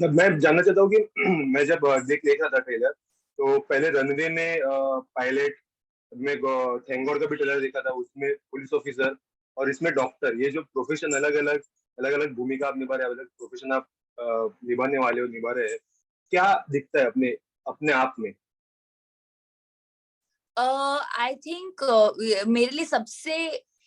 मैं जानना चाहता हूँ कि मैं जब देख रहा था ट्रेलर, तो पहले रणवीर ने पायलट में थैंक गॉड का भी ट्रेलर देखा था, उसमें पुलिस ऑफिसर, और इसमें डॉक्टर। ये जो प्रोफेशन अलग अलग भूमिका आप निभा रहे हैं, अलग प्रोफेशन आप निभाने वाले हो, निभा रहे हैं, क्या दिखता है अपने अपने आप में? आई थिंक मेरे लिए सबसे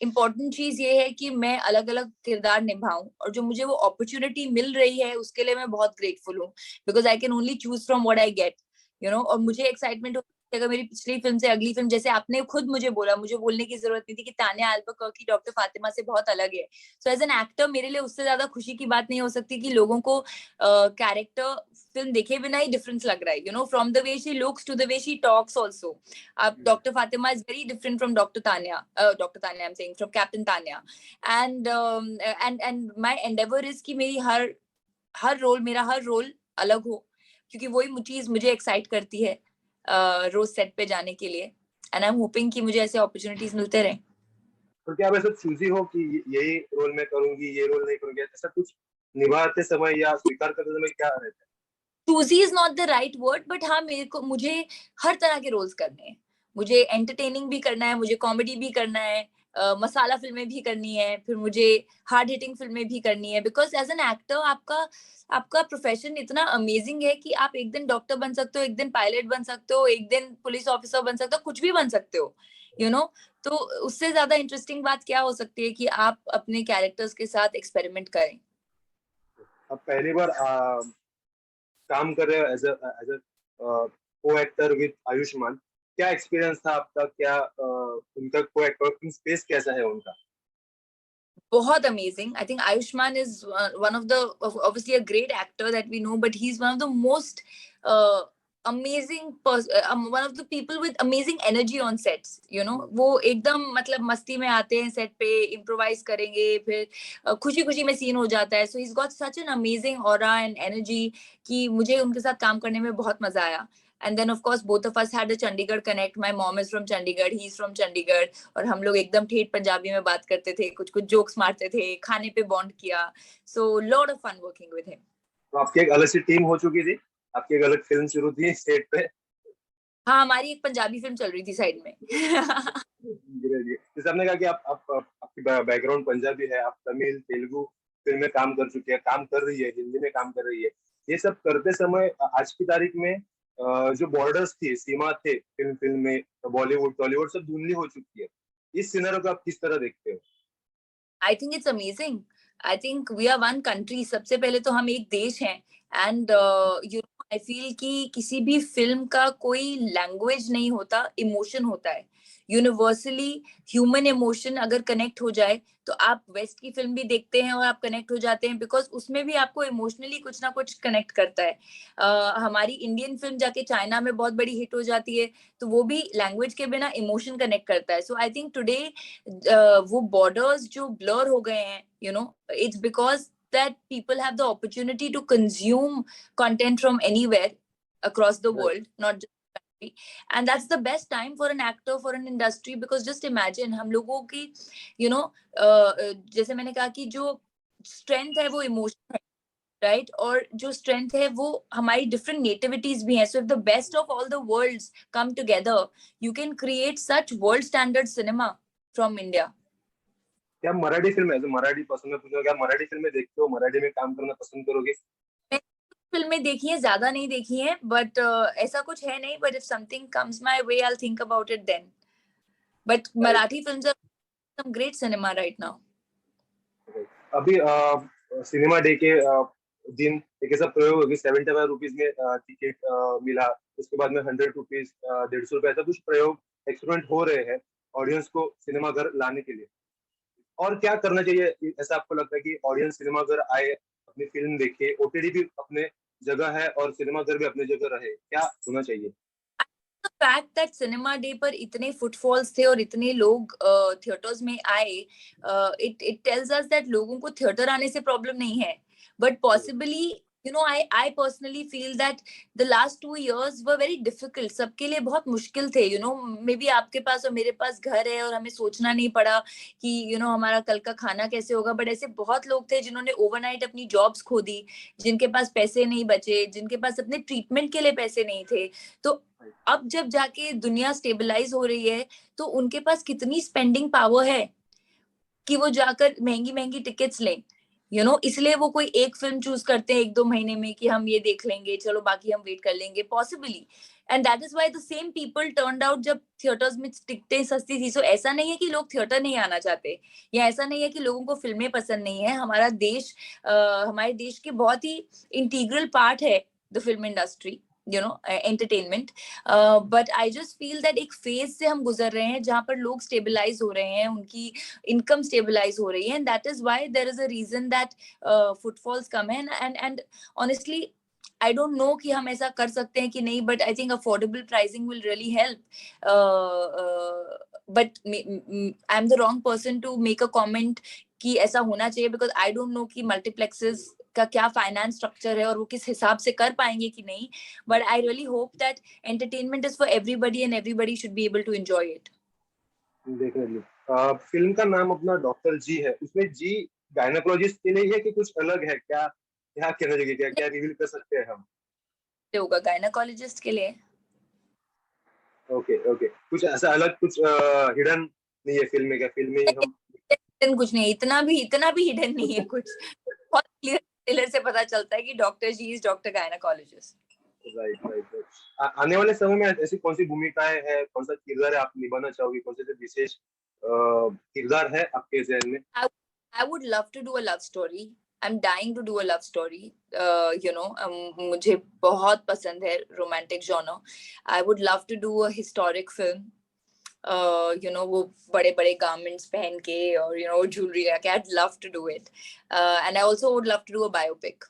इम्पोर्टेंट चीज ये है कि मैं अलग अलग किरदार निभाऊं, और जो मुझे वो अपॉर्चुनिटी मिल रही है उसके लिए मैं बहुत ग्रेटफुल हूँ, because I can only choose from what I get, you know. और मुझे एक्साइटमेंट होती है अगर मेरी पिछली फिल्म से अगली फिल्म, जैसे आपने खुद मुझे बोला, मुझे बोलने की जरूरत नहीं थी कि तान्या अल्बुकर्क डॉक्टर फातिमा से बहुत अलग है। सो एज एन एक्टर मेरे लिए उससे ज्यादा खुशी की बात नहीं हो सकती कि लोगों को कैरेक्टर फिल्म देखे बिना ही डिफरेंस लग रहा है, you know, from the way she looks to the way she talks also. Dr. Fatima is very different from Dr. Tanya. Dr. Tanya, I'm saying, from Captain Tanya. And my endeavor is कि मेरी मेरा हर role अलग हो, क्योंकि वही चीज मुझे excite करती है रोज सेट पे जाने के लिए। एंड आई एम होपिंग कि मुझे ऐसे अपॉर्चुनिटीज मिलते रहे। तो क्या आप ऐसा चूजी हो कि यही रोल मैं करूंगी, ये रोल नहीं करूंगी, ऐसा कुछ निभाते समय या स्वीकार करते समय क्या रहता choosy is not the right word, but हाँ, मुझे हर तरह के रोल्स करने हैं। मुझे एंटरटेनिंग भी करना है, मुझे कॉमेडी भी करना है, मसाला फिल्में भी करनी है, फिर मुझे हार्ड हिटिंग फिल्में भी करनी है। बिकॉज एज एन एक्टर आपका आपका प्रोफेशन इतना अमेजिंग है कि आप एक दिन डॉक्टर बन सकते हो, एक दिन पायलट बन सकते हो, एक दिन पुलिस ऑफिसर बन सकते हो, कुछ भी बन सकते हो, यू you नो know? तो उससे ज्यादा इंटरेस्टिंग बात क्या हो सकती है कि आप अपने कैरेक्टर्स के साथ एक्सपेरिमेंट करें। है? आप पहली बार काम कर रहे हो एज अ को एक्टर विद आयुष्मान, क्या एक्सपीरियंस था आपका? क्या उनका को एक्टिंग स्पेस कैसा है उनका? बहुत amazing. I think Ayushmann is one of the, obviously a great actor that we know, but he is one of the most amazing, one of the people with amazing energy on sets, you know. वो एकदम मतलब मस्ती में आते हैं set पे, improvise करेंगे, फिर खुशी खुशी में सीन हो जाता है। So he got such an amazing aura and energy कि मुझे उनके साथ काम करने में बहुत मजा आया। And then of course both of us had a Chandigarh connect. My mom is from Chandigarh, he's from Chandigarh, और हम लोग एकदम ठेठ पंजाबी में बात करते थे, कुछ कुछ जोक्स मारते थे, खाने पे बॉन्ड किया। So lot of fun working with him. तो आपकी एक अलग सी टीम हो चुकी थी, आपकी एक अलग फिल्म शुरू थी स्टेट पे। हाँ, हमारी एक पंजाबी फिल्म चल रही थी साइड में। जैसे आपने कहा कि आपकी बैकग्राउंड पंजाबी है, आप तमिल तेलुगु फिल्म में काम कर चुके हैं, काम कर रही है, हिंदी में काम कर रही है। ये सब करते समय आज की तारीख में जो बॉर्डर्स थी, सीमा थे फिल्म फिल्म में, बॉलीवुड टॉलीवुड सब धुंधली हो चुकी है। इस सिनेरियो को आप किस तरह देखते हो? I think it's amazing. I think we are one country. सबसे पहले तो हम एक देश हैं। And you know, I feel कि किसी भी फिल्म का कोई लैंग्वेज नहीं होता, इमोशन होता है। यूनिवर्सली ह्यूमन इमोशन अगर कनेक्ट हो जाए तो आप वेस्ट की फिल्म भी देखते हैं और आप कनेक्ट हो जाते हैं, बिकॉज उसमें भी आपको इमोशनली कुछ ना कुछ कनेक्ट करता है। हमारी इंडियन फिल्म जाके चाइना में बहुत बड़ी हिट हो जाती है, तो वो भी लैंग्वेज के बिना इमोशन कनेक्ट करता है। सो आई थिंक टुडे वो बॉर्डर्स जो ब्लर हो गए हैं, you know, it's because that people have the opportunity to consume content from anywhere across the Right. world, not just the country. And that's the best time for an actor, for an industry, because just imagine हम लोगों की, you know, जैसे मैंने कहा कि जो strength है वो emotion है, right? और जो strength है वो हमारी different nativities भी हैं। So if the best of all the worlds come together, you can create such world standard cinema from India. क्या मराठी फिल्म है जो मराठी पसंद है, पूछो क्या मराठी फिल्में देखते हो, मराठी में काम करना पसंद करोगे? फिल्में देखी हैं, ज्यादा नहीं देखी हैं, बट ऐसा कुछ है नहीं, but if something comes my way I will think about it then. But right. Marathi films are some great cinema right now. अभी सिनेमा डे के दिन एक ऐसा प्रयोग होगी, 75 रुपीज में टिकट मिला, उसके बाद में 100 रुपीज, 150 रुपए, ऐसा कुछ प्रयोग एक्सपेरिमेंट हो रहे हैं ऑडियंस को सिनेमा घर लाने के लिए। और क्या करना चाहिए, ऐसा आपको लगता है कि ऑडियंस सिनेमा घर आए, अपनी फिल्म देखे, ओटीटी भी अपने जगह है और सिनेमा घर भी अपनी जगह रहे, क्या होना चाहिए? फैक्ट दैट सिनेमा डे पर इतने फुटफॉल्स थे और इतने लोग थिएटर्स में आए, it it tells us that लोगों को थिएटर आने से प्रॉब्लम नहीं है, but possibly I personally feel that the last 2 years were very difficult. सबके लिए बहुत मुश्किल थे. Maybe आपके पास और मेरे पास घर है और हमें सोचना नहीं पड़ा कि हमारा कल का खाना कैसे होगा. बट ऐसे बहुत लोग थे जिन्होंने ओवरनाइट अपनी जॉब्स खो दी, जिनके पास पैसे नहीं बचे, जिनके पास अपने ट्रीटमेंट के लिए पैसे नहीं थे. तो अब जब जाके दुनिया स्टेबलाइज हो रही है, तो उनके पास कितनी स्पेंडिंग पावर है कि वो जाकर महंगी महंगी टिकट्स लें. इसलिए वो कोई एक फिल्म चूज करते हैं 1-2 महीने में कि हम ये देख लेंगे, चलो बाकी हम वेट कर लेंगे possibly. And that is why the same people turned out जब थिएटर्स में टिकटें सस्ती थी. सो ऐसा नहीं है कि लोग थिएटर नहीं आना चाहते, या ऐसा नहीं है कि लोगों को फिल्में पसंद नहीं है. हमारे देश के बहुत ही इंटीग्रल पार्ट है the film industry, entertainment. But I just feel that एक फेज से हम गुजर रहे हैं जहां पर लोग स्टेबलाइज हो रहे हैं, उनकी इनकम स्टेबलाइज हो रही है. And that is why there is a reason that footfalls कम है. And honestly I don't know कि हम ऐसा कर सकते हैं कि नहीं, but I think affordable pricing will really help. But I am the wrong person to make a comment कि ऐसा होना चाहिए, बिकॉज आई डोंट नो कि मल्टीप्लेक्सेस का क्या फाइनेंस स्ट्रक्चर है और वो किस हिसाब से कर पाएंगे कि नहीं. But I really hope that entertainment is for everybody and everybody should be able to enjoy it. Definitely. Film का नाम अपना डॉक्टर जी है, उसमें जी गायनेकोलॉजिस्ट के लिए है कि कुछ अलग है? क्या क्या कहना चाहिए, क्या क्या रिवील कर सकते हैं हम? होगा गायनेकोलॉजिस्ट के लिए. ओके ओके, कुछ ऐसा अलग कुछ हिडन नहीं है फिल्म में? क्या फिल्म में हम कुछ नहीं, इतना भी हिडन नहीं है कुछ. बहुत क्लियर ट्रेलर से पता चलता है कि doctor ji is doctor gynaecologist. Right right right. आने वाले समय में ऐसी कौन सी भूमिकाएं है, कौन सा किरदार है आप निभाना चाहोगे? कौन से विशेष किरदार है आपके ज़हन में? I would love to do a love story. I'm dying to do a love story. मुझे बहुत पसंद है romantic genre. I would love to do a historic film. वो बड़े बड़े garments पहन के और jewelry लगा के. I'd love to do it. And I also would love to do a biopic.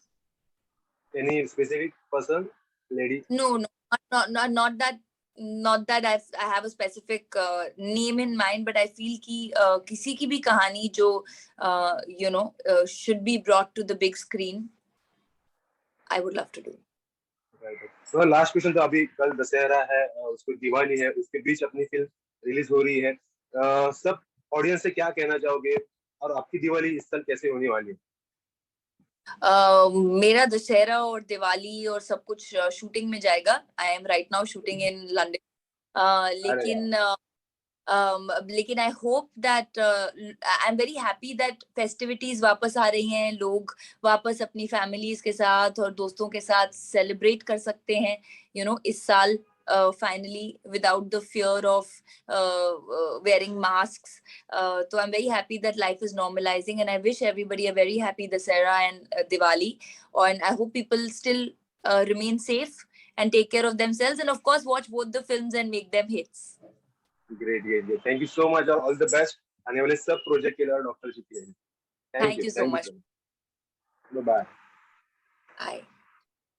Any specific person, lady? No, not that. Not that I have a specific name in mind, but I feel कि किसी की भी कहानी जो should be brought to the big screen, I would love to do. तो last question. तो अभी कल दशहरा है, उसको दिवाली है, उसके बीच अपनी फिल्म रिलीज हो रही है. सब ऑडियंस से क्या कहना चाहोगे, और आपकी दिवाली इस साल कैसे होने वाली है? मेरा दशहरा और दिवाली और सब कुछ शूटिंग में जाएगा. I am right now shooting in London. लेकिन I hope that I am very happy that festivities वापस आ रही हैं. लोग वापस अपनी फैमिलीज के साथ और दोस्तों के साथ सेलिब्रेट कर सकते हैं इस साल, finally, without the fear of wearing masks. So I'm very happy that life is normalizing, and I wish everybody a very happy Dussehra and Diwali. And I hope people still remain safe and take care of themselves, and of course watch both the films and make them hits. Great. Thank you so much, all the best. आने वाले सब project के लिए doctor जी की. Thank you so much. Bye bye. Bye.